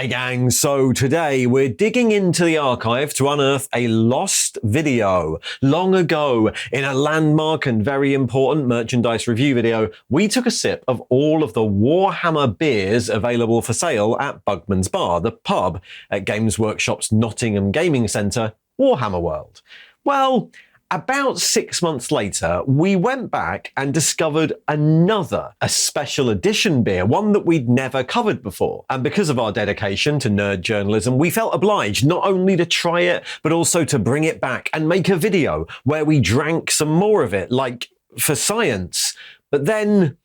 Hi gang, so today we're digging into the archive to unearth a lost video. Long ago, in a landmark and very important merchandise review video, we took a sip of all of the Warhammer beers available for sale at Bugman's Bar, the pub at Games Workshop's Nottingham Gaming Centre, Warhammer World. Well, about 6 months later, we went back and discovered a special edition beer, one that we'd never covered before. And because of our dedication to nerd journalism, we felt obliged not only to try it, but also to bring it back and make a video where we drank some more of it, like for science. But then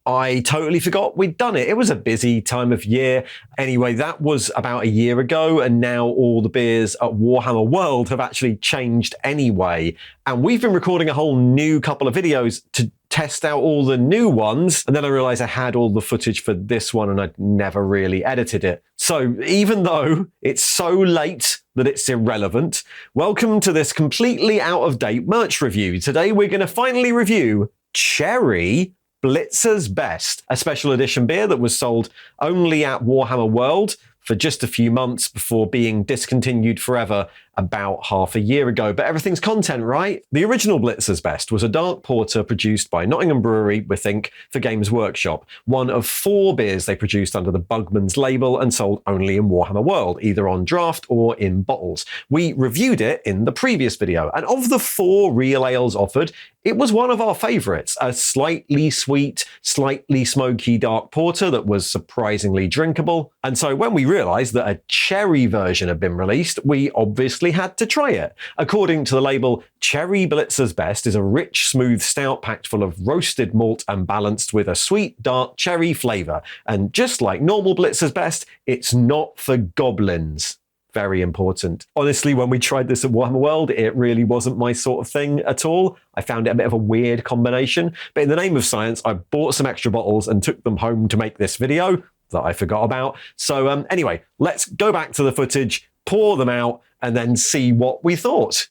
I totally forgot we'd done it. It was a busy time of year. Anyway, that was about a year ago, and now all the beers at Warhammer World have actually changed anyway. And we've been recording a whole new couple of videos to test out all the new ones, and then I realized I had all the footage for this one and I'd never really edited it. So even though it's so late that it's irrelevant, welcome to this completely out-of-date merch review. Today we're going to finally review Cherry Blitzer's Best, a special edition beer that was sold only at Warhammer World for just a few months before being discontinued forever about half a year ago. But everything's content, right? The original Blitzer's Best was a dark porter produced by Nottingham Brewery, we think, for Games Workshop. One of 4 beers they produced under the Bugman's label and sold only in Warhammer World, either on draft or in bottles. We reviewed it in the previous video, and of the 4 real ales offered, it was one of our favourites, a slightly sweet, slightly smoky dark porter that was surprisingly drinkable. And so when we realised that a cherry version had been released, we obviously had to try it. According to the label, Cherry Blitzer's Best is a rich, smooth stout packed full of roasted malt and balanced with a sweet, dark cherry flavour. And just like normal Blitzer's Best, it's not for goblins. Very important. Honestly, when we tried this at Warhammer World, it really wasn't my sort of thing at all. I found it a bit of a weird combination. But in the name of science, I bought some extra bottles and took them home to make this video that I forgot about. So anyway, let's go back to the footage, pour them out, and then see what we thought.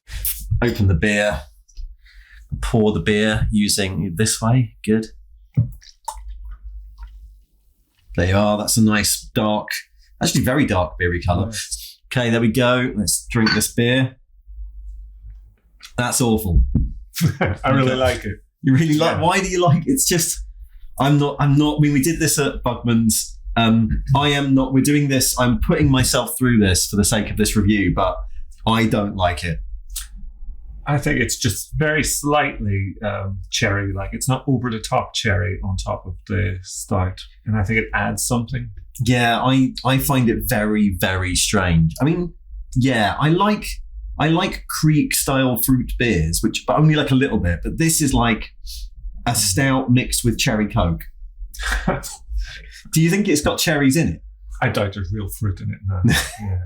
Open the beer, pour the beer using this way. Good. There you are. That's a nice dark, actually very dark beery colour. Okay, there we go. Let's drink this beer. That's awful. I really like it. You really like? Why do you like it? It's just, I'm not, I mean, we did this at Bugman's. I am not, we're doing this, I'm putting myself through this for the sake of this review, but I don't like it. I think it's just very slightly cherry, like it's not over the top cherry on top of the stout. And I think it adds something. Yeah, I find it very, very strange. I mean, yeah, I like Creek style fruit beers, but only like a little bit. But this is like a stout mixed with cherry Coke. Do you think it's got cherries in it? I doubt there's real fruit in it now. Yeah.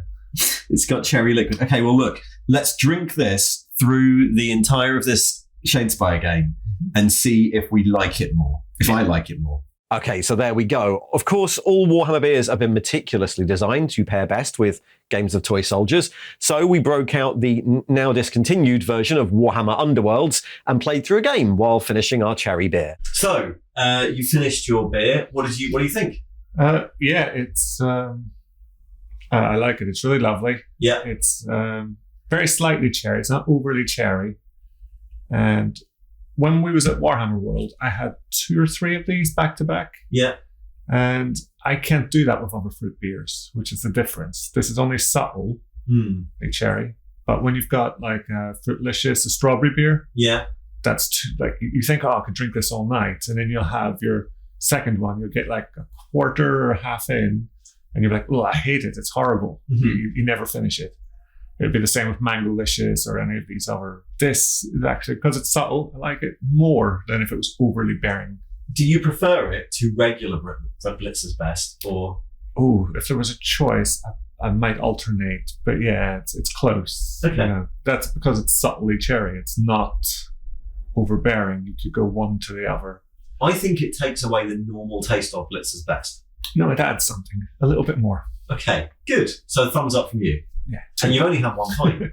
It's got cherry liquid. Okay, well look, let's drink this through the entire of this Shadespire game and see if we like it more. If I like it more. Okay, so there we go. Of course, all Warhammer beers have been meticulously designed to pair best with games of toy soldiers. So we broke out the now discontinued version of Warhammer Underworlds and played through a game while finishing our cherry beer. So, you finished your beer. What do you think? Yeah, it's I like it. It's really lovely. Yeah. It's very slightly cherry. It's not overly cherry. And when we was at Warhammer World, I had 2 or 3 of these back to back. Yeah. And I can't do that with other fruit beers, which is the difference. This is only subtle, like cherry. But when you've got like a Fruitlicious, a strawberry beer, yeah, that's like you think, oh, I could drink this all night, and then you'll have your second one. You'll get like a quarter or half in, and you're like, oh, I hate it. It's horrible. You never finish it. It'd be the same with Mango-licious or any of these other. This is actually, because it's subtle, I like it more than if it was overly bearing. Do you prefer it to regular Blitzer's Best, or? Oh, if there was a choice, I might alternate. But yeah, it's close. Okay. You know, that's because it's subtly cherry. It's not overbearing. You could go one to the other. I think it takes away the normal taste of Blitzer's Best. No, it adds something. A little bit more. Okay, good. So thumbs up from you. Yeah. And you only have 1 pint.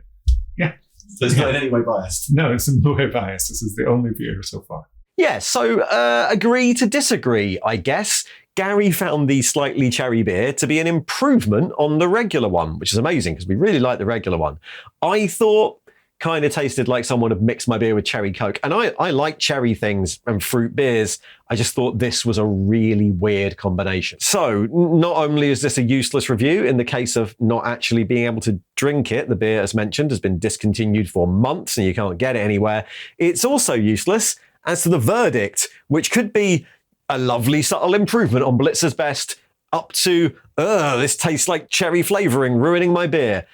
Yeah. So it's not in any way biased. No, it's in no way biased. This is the only beer so far. Yeah, so agree to disagree, I guess. Gary found the slightly cherry beer to be an improvement on the regular one, which is amazing because we really like the regular one. I thought kind of tasted like someone had mixed my beer with cherry Coke. And I like cherry things and fruit beers. I just thought this was a really weird combination. So not only is this a useless review in the case of not actually being able to drink it, the beer, as mentioned, has been discontinued for months and you can't get it anywhere. It's also useless as to the verdict, which could be a lovely subtle improvement on Blitzer's best, up to, this tastes like cherry flavoring, ruining my beer.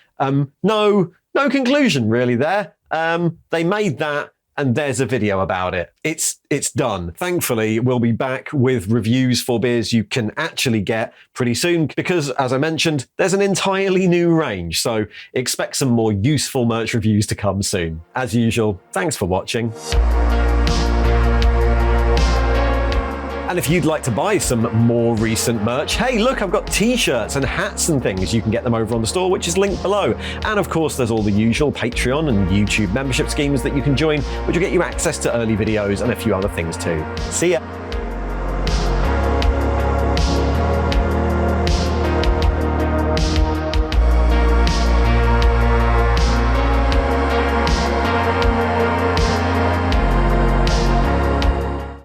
No conclusion really there. They made that and there's a video about it. It's done. Thankfully, we'll be back with reviews for beers you can actually get pretty soon because, as I mentioned, there's an entirely new range. So expect some more useful merch reviews to come soon. As usual, thanks for watching. And if you'd like to buy some more recent merch, hey, look, I've got t-shirts and hats and things. You can get them over on the store, which is linked below. And of course, there's all the usual Patreon and YouTube membership schemes that you can join, which will get you access to early videos and a few other things too. See ya.